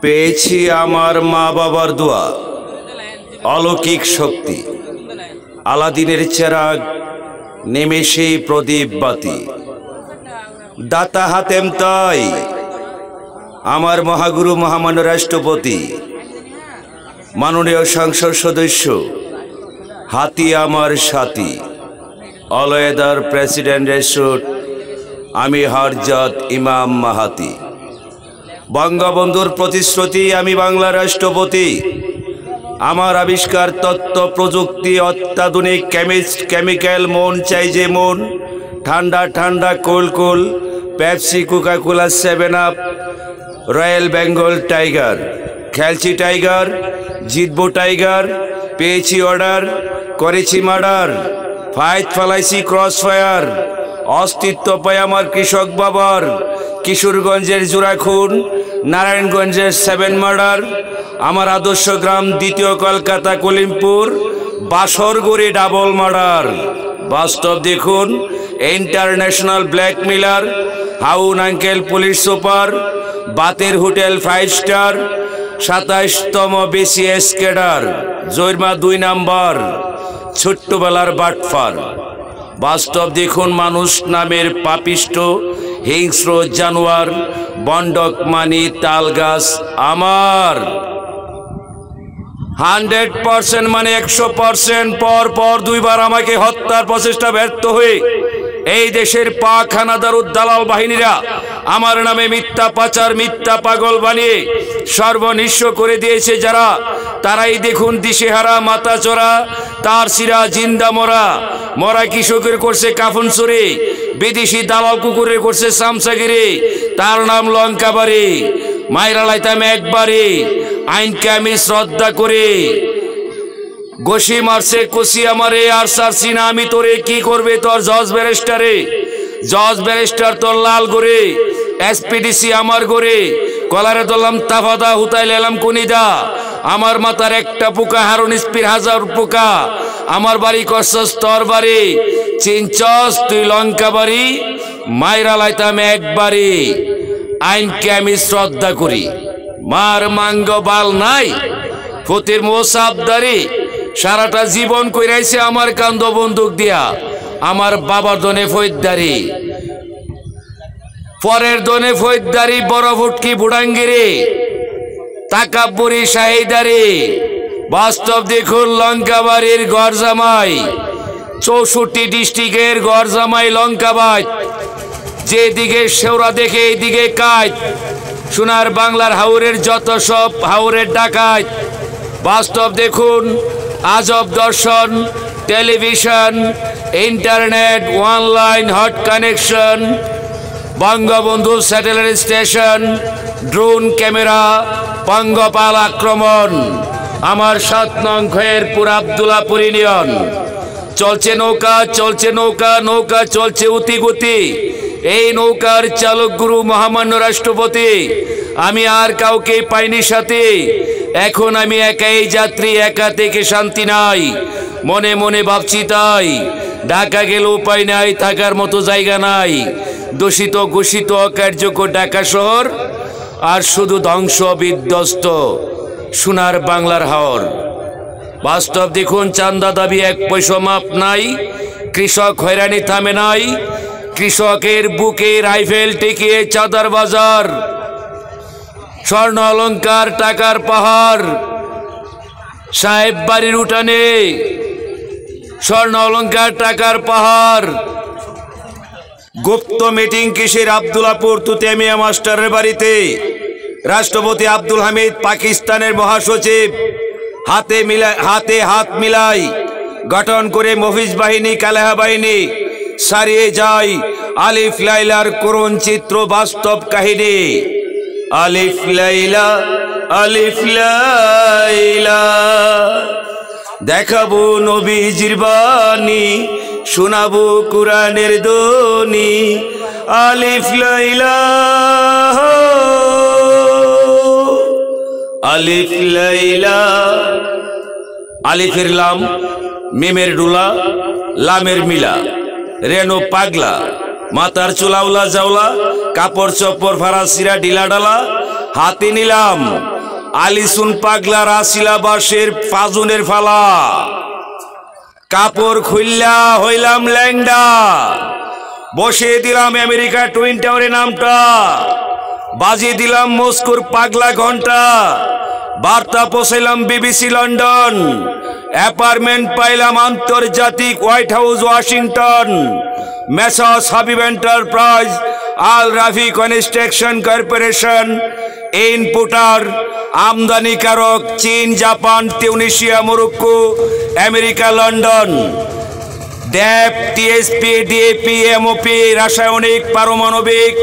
পেয়েছি আমার মা বাবার দোয়া, অলৌকিক শক্তি, আলাদিনের চেরাগ, নিমেষেই প্রদীপ বাতি। দাতা হাতেম তাই আমার মহাগুরু মহামান্য রাষ্ট্রপতি, মাননীয় সংসদ সদস্য, হাতি আমার সাথী, অলওয়েদার প্রেসিডেন্ট রেসুট, আমি হরজত ইমাম মাহাতি। বঙ্গবন্ধুর প্রতিশ্রুতি, আমি বাংলার রাষ্ট্রপতি। আমার আবিষ্কার তত্ত্ব প্রযুক্তি অত্যাধুনিক, কেমিক্যাল, মন চাই যে মন, ঠান্ডা ঠান্ডা cool cool, Pepsi, Coca Cola, 7 up, royal Bengal tiger. খেলছি টাইগার, জিতবো টাইগার, পেয়েছি অর্ডার, করেছি মার্ডার, ফাইট ফালাইছি ক্রস ফায়ার। অস্তিত্ব পায় আমার কৃষক বাবার, কিশোরগঞ্জের জোড়া খুন, নারায়ণগঞ্জের 7 মার্ডার। আমার আদর্শ গ্রাম দ্বিতীয় কলকাতা কলিমপুর, বাসরগড়ে ডাবল মার্ডার। বাস্তব দেখুন, ইন্টারন্যাশনাল ব্ল্যাকমেলার, হাউন আঙ্কেল পুলিশ সুপার, বাতের হোটেল 5 স্টার, 27তম বিসিএস ক্যাডার, জৈরমা 2 নাম্বার, ছোট্টবেলার বাটফার। বাস্তব দেখুন, মানুষ নামের পাপিষ্ট হিংস্র জানোয়ার, বন্ডক মানি তাল গাছ আমার। 100% মানে 100% পর পর 2 বার আমাকে হত্যার প্রচেষ্টা ব্যর্থ হয়ে এই দেশের পাক হানাদার দালাল বাহিনীরা আমার নামে মিথ্যা পাচার, মিথ্যা পাগল বানিয়ে সর্বনিঃস্ব করে দিয়েছে যারা, তারাই দেখুন দিশেহারা, মাথা চড়া, তার শিরা জিন্দা মরা। মরা কৃষকের করছে কাফন চুরি, বিদেশি দালাল কুকুরের করছে সামসাগিরি, তার নাম লঙ্কাবাড়ি। মাইরা লাইতাম একবারে, আইনকে আমি শ্রদ্ধা করে। গোসি মারছে কষি আমারে, আর সারছি না আমি তোরে। কি করবে তোর জজ ব্যারিস্টারে? জজ ব্যারিস্টার তোর লাল গোরে, এসপিডিসি আমার গোরে। কলারে ধরলাম তাফাদা, হুতাই লেলাম কুনিদা। আমার মাথার একটা পোকা, হারুন স্পির 1000 পোকা। আমার বাড়ি করছস তোর বাড়ি, চিনচস তুই লঙ্কা বাড়ি। মাইরা লাইতাম একবারে, আইনকে আমি শ্রদ্ধা করি। মার মাঙ্গ বাল নাই, ফতির মোসাবদারি, সারাটা জীবন কইরাইছে আমার কান্দ বন্দুক দিয়া। আমার বাবার দনে ফৌজদারি, পরের দনে ফৌজদারি, বড় ফুটকি বুড়াঙ্গিরি, তাকাব্বুরি শাহিদারি। বাস্তব দেখুন, লঙ্কাবাড়ির গড় জামাই, 64 ডিস্ট্রিক্টের গড় জামাই লঙ্কাবাজ। যেদিকে শেওরা দেখে এইদিকে কাজ, সোনার বাংলার হাওরের যত সব হাওরের ডাকাত। বাস্তব দেখুন, আজব দর্শন, television, internet, online hot connection, Bangabandhu satellite station, drone camera, পঙ্গপাল আক্রমণ। আমার 7 নং খয়েরপুর আবদুল্লাপুর ইউনিয়ন। চলছে নৌকা, চলছে নৌকা, নৌকা চলছে উতিগতি। এই নৌকার চালক গুরু মহামান্য রাষ্ট্রপতি। আমি আর কাউকে পাইনি সাথে, এখন আমি একাই যাত্রী, একা থেকে শান্তি নাই। মনে মনে ভাবছি তাই, ঢাকা গেলে উপায় নাই, থাকার মতো জায়গা নাই। দূষিত ঘোষিত অকার্যকর ঢাকা শহর, আর শুধু ধ্বংস বিধ্বস্ত সোনার বাংলার হাওর। বাস্তব দেখুন, চান্দা দাবি 1 পয়সা মাপ নাই, কৃষক হয়রানি থামে নাই। কৃষকের বুকে রাইফেল টিকিয়ে চাঁদার বাজার, স্বর্ণ অলঙ্কার টাকার পাহাড়। সাহেব বাড়ির উঠানে স্বর্ণ অলঙ্কার টাকার পাহাড়। গুপ্ত মিটিং কিসের আবদুল্লাপুর তুতেমিয়া মাস্টারের বাড়িতে। রাষ্ট্রপতি আব্দুল হামিদ পাকিস্তানের মহাসচিব, হাতে হাত মিলাই গঠন করে মফিজ বাহিনী, কালেহা বাহিনী সারিয়ে যায় আলিফ লাইলার করুণ চিত্র, বাস্তব কাহিনী। আলিফ লাইলা, আলিফ লাইলা, দেখাবো নবীজির বাণী, শোনাবো কুরআনের ধ্বনি। আলিফ লাইলা, আলিফ লাইলা। আলিফের লাম, মিমের ডুলা, লামের মিলা, রেনো পাগলা, মাথার চুলাউলা জাউলা, কাপড় চোপড় ফারাসিরা ঢিলা ডালা। হাতে নিলাম আলিসুন পাগলা রাসিলা বাসের ফাজুনের ফালা কাপড় খুললা হইলাম ল্যাংডা বসে দিলাম আমেরিকা টুইন টাওয়ারের নামটা বাজিয়ে দিলাম মস্কোর পাগলা ঘন্টা বার্তা পৌঁছাইলাম বিবিসি লন্ডন অ্যাপার্টমেন্ট পাইলাম আন্তর্জাতিক White House Washington messrs Habib enterprise Al Rafi construction corporation ইনপুটার আমদানিকারক চীন Japan Tunisia Morocco America London ড্যাপ টিএসপি ডিএপি এমওপি রাসায়নিক পারমাণবিক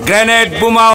গ্রেনেড বোমা